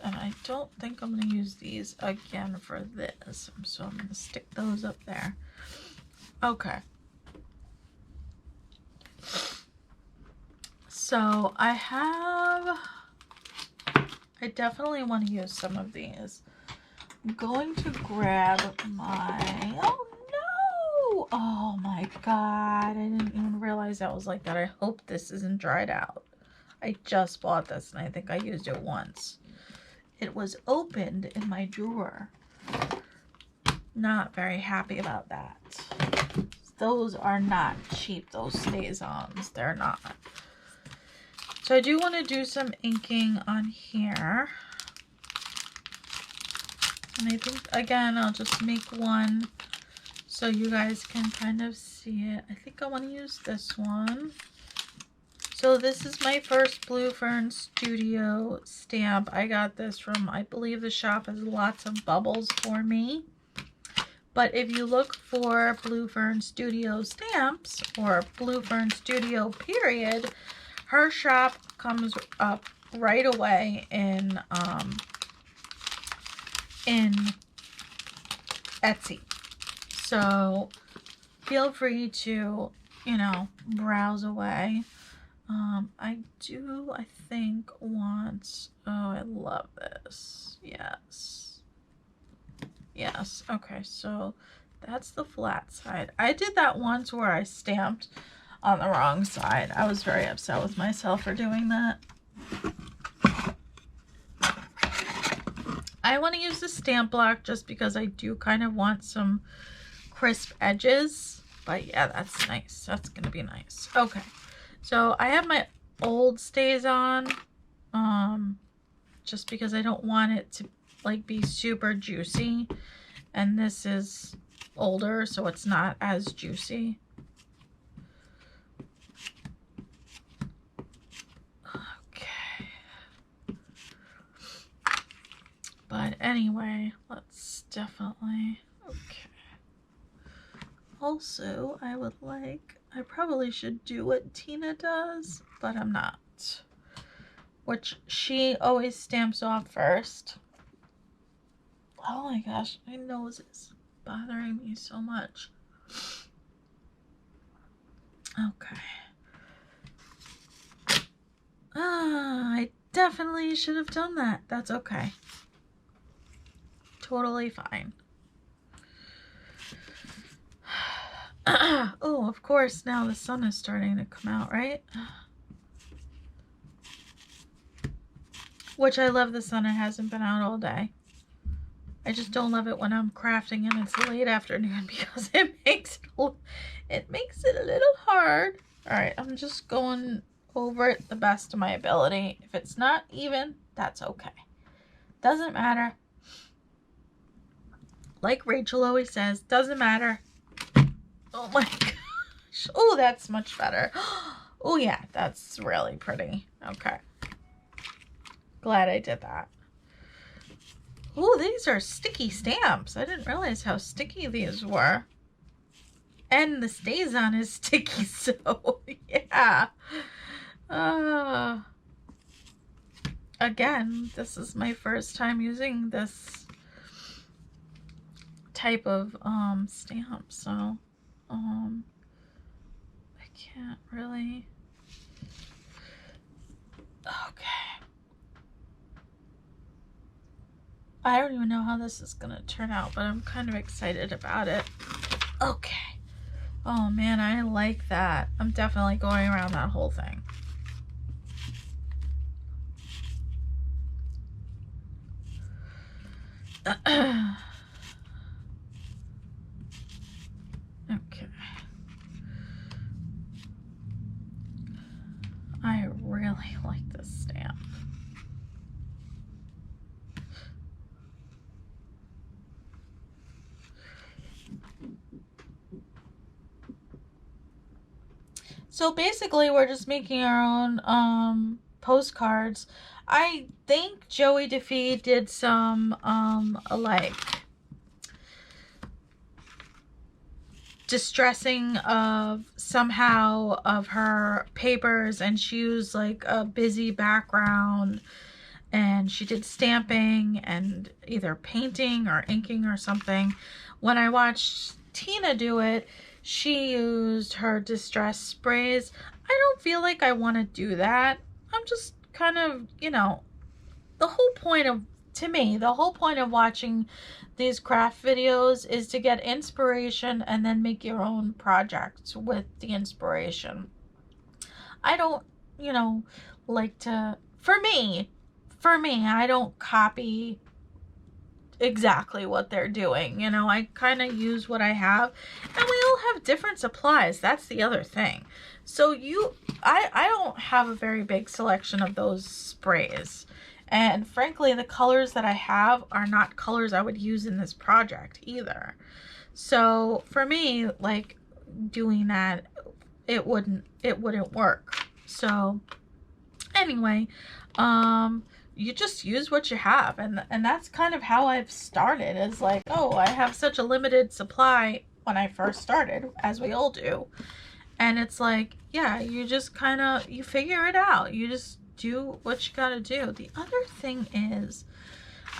And I don't think I'm going to use these again for this. So I'm going to stick those up there. Okay. So I definitely want to use some of these. I'm going to grab my, oh no! Oh my god, I didn't even realize that was like that. I hope this isn't dried out. I just bought this and I think I used it once. It was opened in my drawer. Not very happy about that. Those are not cheap, those StazOns. They're not. So I do want to do some inking on here. And I think, again, I'll just make one so you guys can kind of see it. I think I want to use this one. So this is my first Blue Fern Studio stamp. I got this from, I believe the shop has lots of bubbles for me. But if you look for Blue Fern Studio stamps or Blue Fern Studio period, her shop comes up right away in Etsy. So feel free to, you know, browse away. I think want, oh, I love this. Yes. Yes. Okay. So that's the flat side. I did that once where I stamped on the wrong side. I was very upset with myself for doing that. I want to use the stamp block just because I do kind of want some crisp edges. But yeah, that's nice. That's going to be nice. Okay. So I have my old StazOn, just because I don't want it to like be super juicy. And this is older, so it's not as juicy. Okay. But anyway, let's definitely, okay. Also, I probably should do what Tina does, but I'm not. Which she always stamps off first. Oh my gosh, my nose is bothering me so much. Okay. I definitely should have done that. That's okay. Totally fine. Oh, of course, now the sun is starting to come out, right? Which I love the sun. It hasn't been out all day. I just don't love it when I'm crafting and it's late afternoon because it makes it a little hard. All right, I'm just going over it the best of my ability. If it's not even, that's okay. Doesn't matter. Like Rachel always says, doesn't matter. Oh my gosh. Oh, that's much better. Oh yeah, that's really pretty. Okay. Glad I did that. Oh, these are sticky stamps. I didn't realize how sticky these were. And the StazOn is sticky, so yeah. Again, this is my first time using this type of stamp, so I can't really. Okay. I don't even know how this is gonna turn out, but I'm kind of excited about it. Okay. Oh man, I like that. I'm definitely going around that whole thing. Okay. I really like this stamp. So basically we're just making our own postcards. I think Joie de Fi did some like distressing of somehow of her papers, and she used like a busy background, and she did stamping and either painting or inking or something. When I watched Tina do it, she used her distress sprays. I don't feel like I want to do that. I'm just kind of, you know, the whole point of, to me, the whole point of watching these craft videos is to get inspiration and then make your own projects with the inspiration. I don't, you know, like to, for me, I don't copy exactly what they're doing. You know, I kind of use what I have, and we all have different supplies. That's the other thing. So I don't have a very big selection of those sprays. And frankly, the colors that I have are not colors I would use in this project either. So for me, like doing that, it wouldn't work. So anyway, you just use what you have, and that's kind of how I've started. Is like, oh, I have such a limited supply when I first started, as we all do. And it's like, yeah, you just kind of, you figure it out. You just do what you gotta do. The other thing is,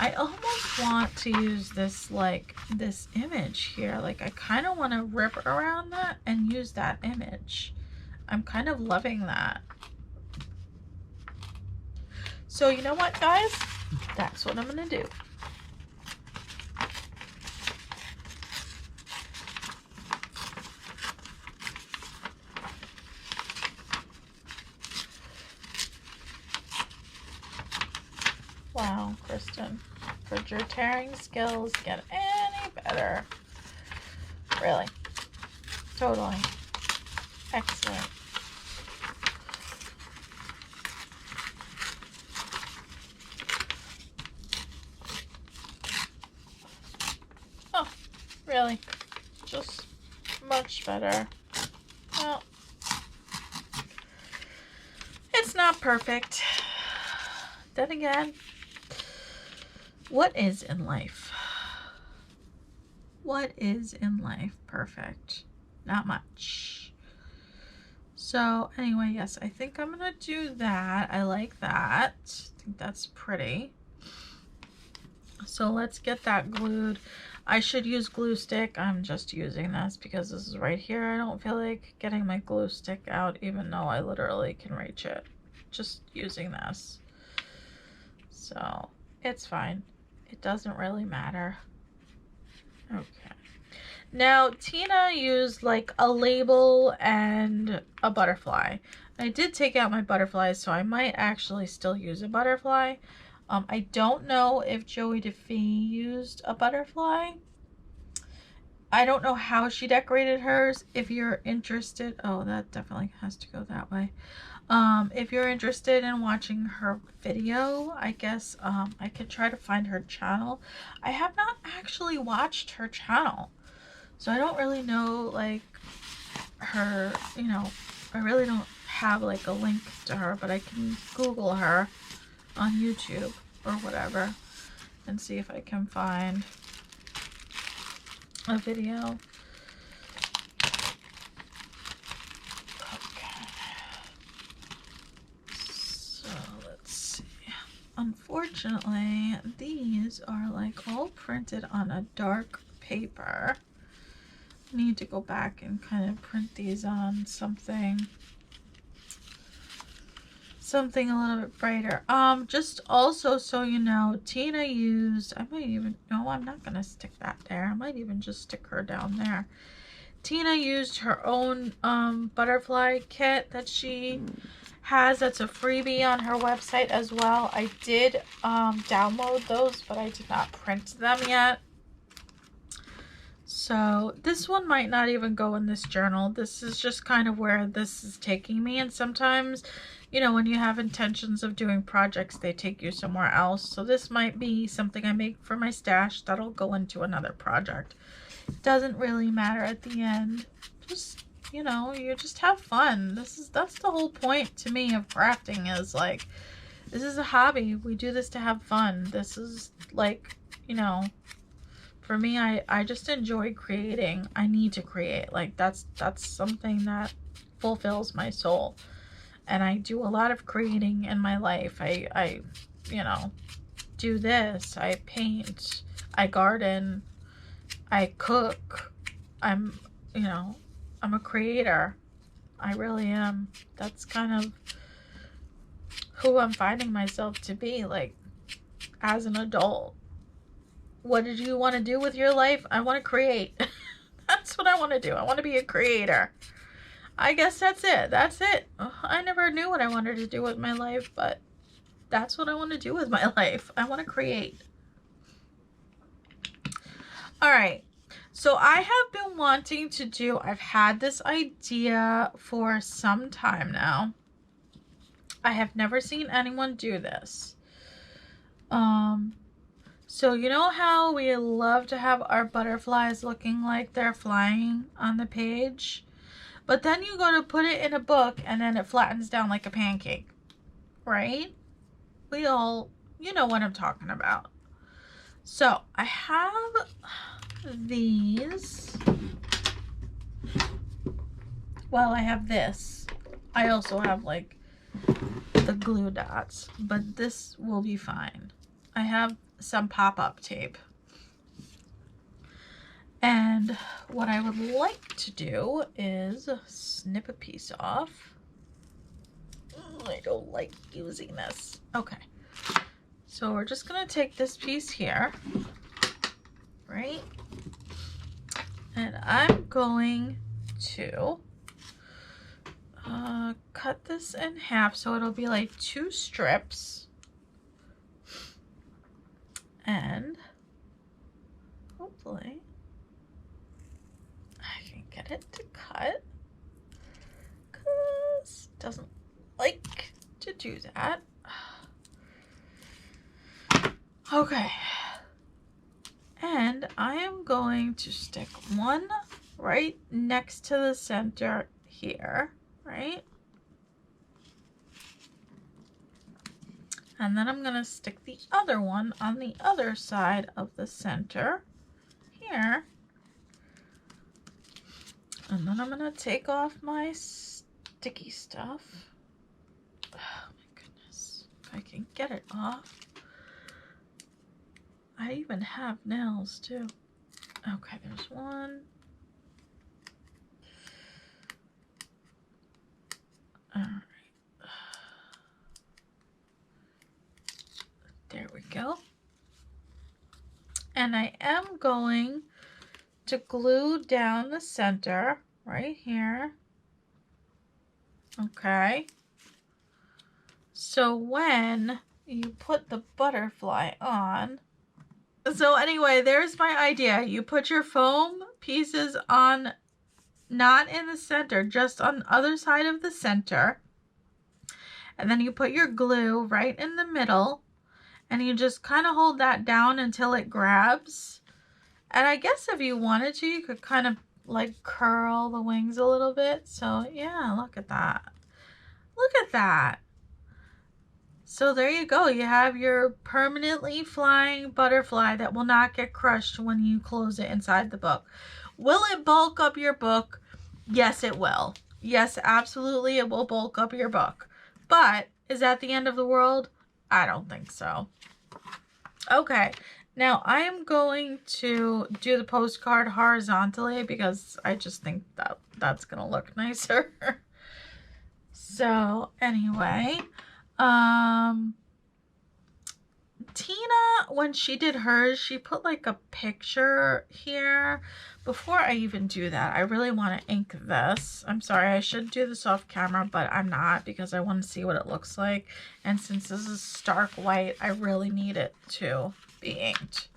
I almost want to use this, like this image here. Like I kind of want to rip around that and use that image. I'm kind of loving that. So you know what, guys? That's what I'm gonna do. Wow, Kristen, could your tearing skills get any better? Really? Totally. Excellent. Oh, really? Just much better. Well, it's not perfect. Then again, what is in life? What is in life perfect? Not much. So anyway, yes, I think I'm gonna do that. I like that. I think that's pretty. So let's get that glued. I should use glue stick. I'm just using this because this is right here. I don't feel like getting my glue stick out, even though I literally can reach it. Just using this. So it's fine. It doesn't really matter. Okay. Now, Tina used like a label and a butterfly. I did take out my butterflies, so I might actually still use a butterfly. I don't know if Joie de Fi used a butterfly. I don't know how she decorated hers. If you're interested, oh, that definitely has to go that way. If you're interested in watching her video, I guess I could try to find her channel. I have not actually watched her channel, so I don't really know like her, you know, I really don't have like a link to her, but I can Google her on YouTube or whatever and see if I can find a video. Unfortunately, these are like all printed on a dark paper. I need to go back and kind of print these on something a little bit brighter. Just also so you know, Tina used, I might even, no, I'm not gonna stick that there. I might even just stick her down there. Tina used her own butterfly kit that she has. That's a freebie on her website as well. I did download those, but I did not print them yet. So this one might not even go in this journal. This is just kind of where this is taking me. And sometimes, you know, when you have intentions of doing projects, they take you somewhere else. So this might be something I make for my stash that'll go into another project. It doesn't really matter at the end. Just, you know, you just have fun. That's the whole point to me of crafting, is like, this is a hobby. We do this to have fun. This is like, you know, For me, I just enjoy creating. I need to create. Like that's something that fulfills my soul. And I do a lot of creating in my life. I you know, do this. I paint. I garden. I cook. I'm, you know, I'm a creator. I really am. That's kind of who I'm finding myself to be, like, as an adult. What did you want to do with your life? I want to create. That's what I want to do. I want to be a creator. I guess that's it. That's it. I never knew what I wanted to do with my life, but that's what I want to do with my life. I want to create. All right. So I have been wanting to do, I've had this idea for some time now. I have never seen anyone do this. So you know how we love to have our butterflies looking like they're flying on the page? But then you go to put it in a book and then it flattens down like a pancake, right? We all, you know what I'm talking about. So I have these. Well, I have this. I also have like the glue dots, but this will be fine. I have some pop-up tape. And what I would like to do is snip a piece off. I don't like using this. Okay. So we're just going to take this piece here, right? And I'm going to cut this in half so it'll be like 2 strips. And hopefully I can get it to cut, because it doesn't like to do that. Okay. And I am going to stick one right next to the center here, right? And then I'm going to stick the other one on the other side of the center here. And then I'm going to take off my sticky stuff. Oh my goodness. If I can get it off. I even have nails too. Okay, there's one. All right. There we go. And I am going to glue down the center right here. Okay. So when you put the butterfly on, so anyway, there's my idea. You put your foam pieces on, not in the center, just on the other side of the center. And then you put your glue right in the middle. And you just kind of hold that down until it grabs. And I guess if you wanted to, you could kind of like curl the wings a little bit. So yeah, look at that. Look at that. So there you go. You have your permanently flying butterfly that will not get crushed when you close it inside the book. Will it bulk up your book? Yes, it will. Yes, absolutely, it will bulk up your book. But is that the end of the world? I don't think so. Okay, now I am going to do the postcard horizontally because I just think that that's gonna look nicer. So anyway, Tina, when she did hers, she put like a picture here. Before I even do that, I really want to ink this. I'm sorry, I should do this off camera, but I'm not because I want to see what it looks like. And since this is stark white, I really need it to be inked.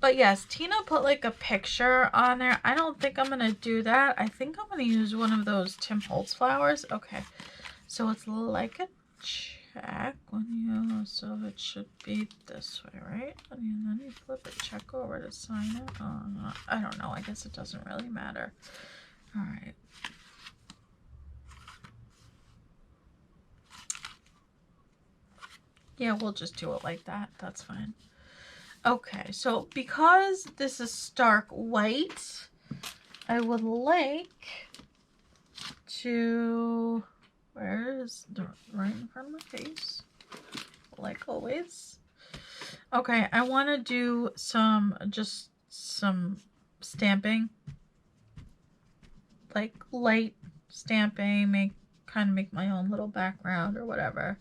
But yes, Tina put like a picture on there. I don't think I'm going to do that. I think I'm going to use one of those Tim Holtz flowers. Okay, so it's like a back when you, so it should be this way, right? And then you flip it, check over to sign it. Oh, no, I don't know. I guess it doesn't really matter. All right. Yeah, we'll just do it like that. That's fine. Okay, so because this is stark white, I would like to, where is the, right in front of my face, like always. Okay, I want to do just some stamping, like light stamping, kind of make my own little background or whatever.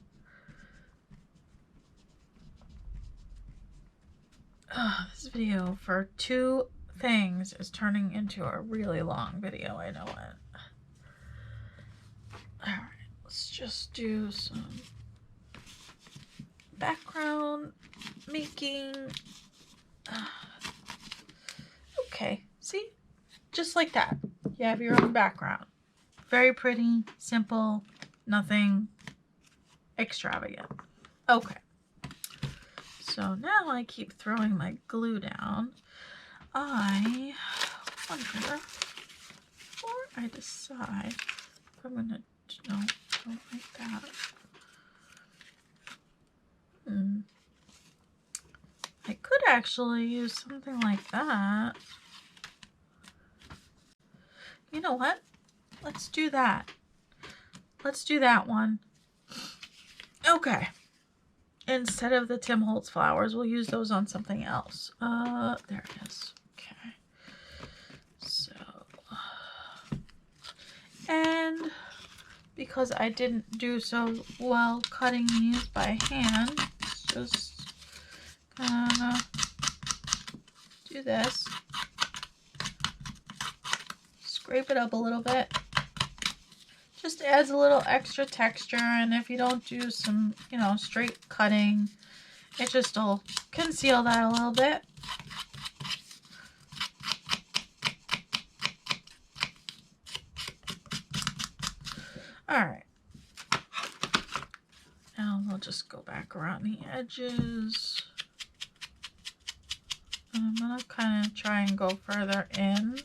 This video for 2 things is turning into a really long video. I know it. Alright, let's just do some background making. Okay, see? Just like that. You have your own background. Very pretty, simple, nothing extravagant. Okay. So now I keep throwing my glue down. I wonder before I decide if I'm gonna, no, don't like that. I could actually use something like that. You know what? Let's do that. Let's do that one. Okay. Instead of the Tim Holtz flowers, we'll use those on something else. There it is. Okay. So, and because I didn't do so well cutting these by hand, just gonna do this. Scrape it up a little bit. Just adds a little extra texture, and if you don't do some, you know, straight cutting, it just will conceal that a little bit. Alright. Now we'll just go back around the edges. And I'm going to kind of try and go further in.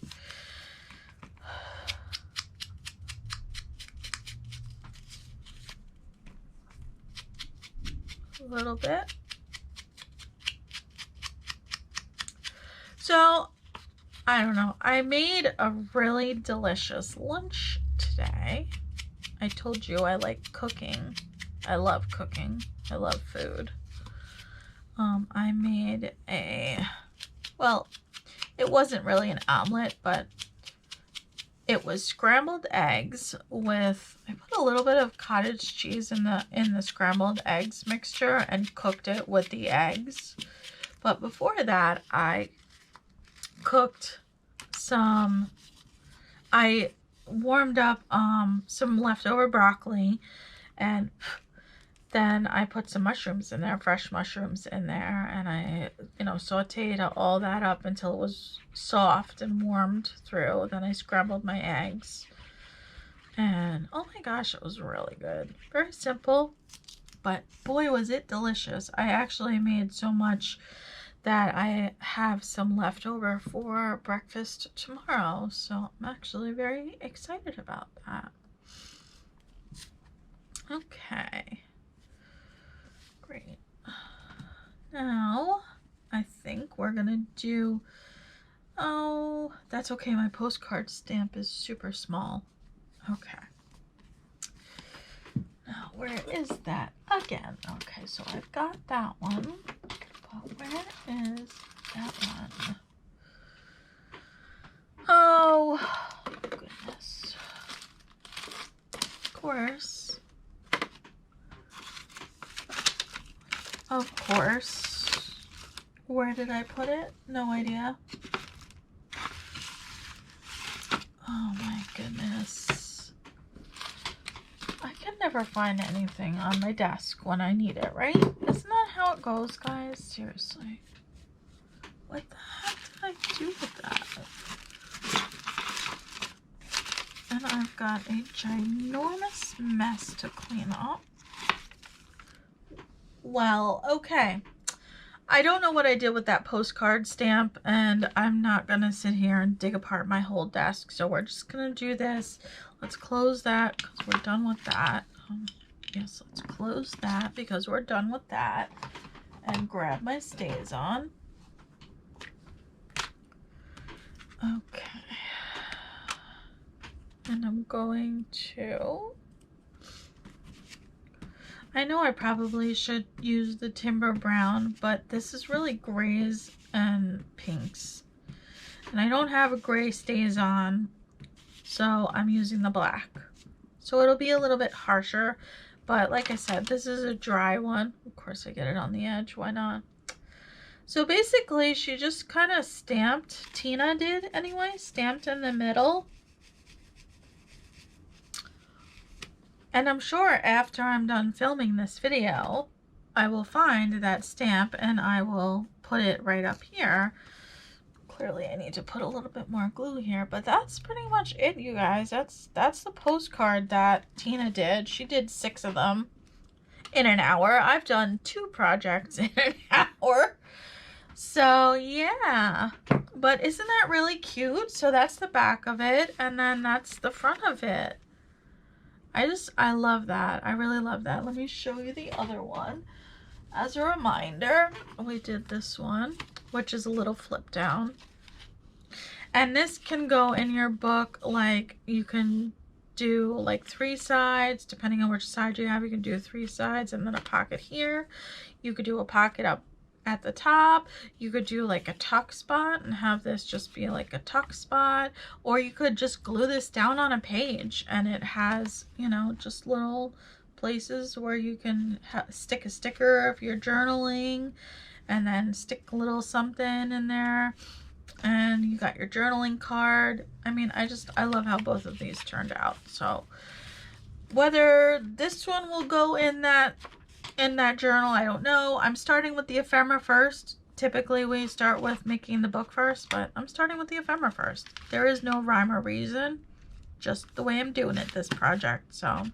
A little bit. So, I don't know. I made a really delicious lunch today. I told you I like cooking. I love cooking. I love food. I made well, it wasn't really an omelet, but it was scrambled eggs with, I put a little bit of cottage cheese in the scrambled eggs mixture and cooked it with the eggs. But before that, I cooked I warmed up some leftover broccoli, and then I put some mushrooms in there, fresh mushrooms in there, and I, you know, sauteed all that up until it was soft and warmed through. Then I scrambled my eggs, and oh my gosh, it was really good. Very simple, but boy was it delicious. I actually made so much that I have some leftover for breakfast tomorrow, so I'm actually very excited about that. Okay. Great. Now, I think we're gonna do, oh, that's okay, my postcard stamp is super small. Okay. Now, where is that again? Okay, so I've got that one, but where is that one? Oh, goodness. Of course. Where did I put it? No idea. Oh my goodness. I can never find anything on my desk when I need it, right? Isn't that how it goes, guys? Seriously. What the heck did I do with that? And I've got a ginormous mess to clean up. well, okay. I don't know what I did with that postcard stamp, and I'm not gonna sit here and dig apart my whole desk, so we're just gonna do this. Let's close that because we're done with that. Yes, let's close that because we're done with that, and grab my stays on. Okay, and I'm going to, I know I probably should use the Timber Brown, but this is really grays and pinks. And I don't have a gray stays on, so I'm using the black. So it'll be a little bit harsher, but like I said, this is a dry one. Of course I get it on the edge, why not? So basically she just kind of stamped, Tina did anyway, stamped in the middle. And I'm sure after I'm done filming this video, I will find that stamp and I will put it right up here. Clearly I need to put a little bit more glue here, but that's pretty much it, you guys. That's the postcard that Tina did. She did 6 of them in an hour. I've done 2 projects in an hour. So yeah, but isn't that really cute? So that's the back of it, and then that's the front of it. I love that. I really love that. Let me show you the other one. As a reminder, we did this one, which is a little flip down. And this can go in your book, like you can do like 3 sides, depending on which side you have. You can do 3 sides and then a pocket here. You could do a pocket up at the top. You could do like a tuck spot and have this just be like a tuck spot, or you could just glue this down on a page and it has, you know, just little places where you can stick a sticker if you're journaling, and then stick a little something in there, and you got your journaling card. I mean, I love how both of these turned out. So whether this one will go in that journal, I don't know. I'm starting with the ephemera first. Typically we start with making the book first, but I'm starting with the ephemera first. There is no rhyme or reason, just the way I'm doing it this project. So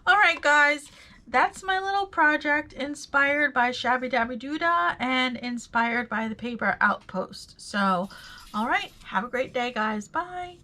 all right guys, that's my little project inspired by Shabbydabbydoodah and inspired by the Paper Outpost. So all right, have a great day guys. Bye.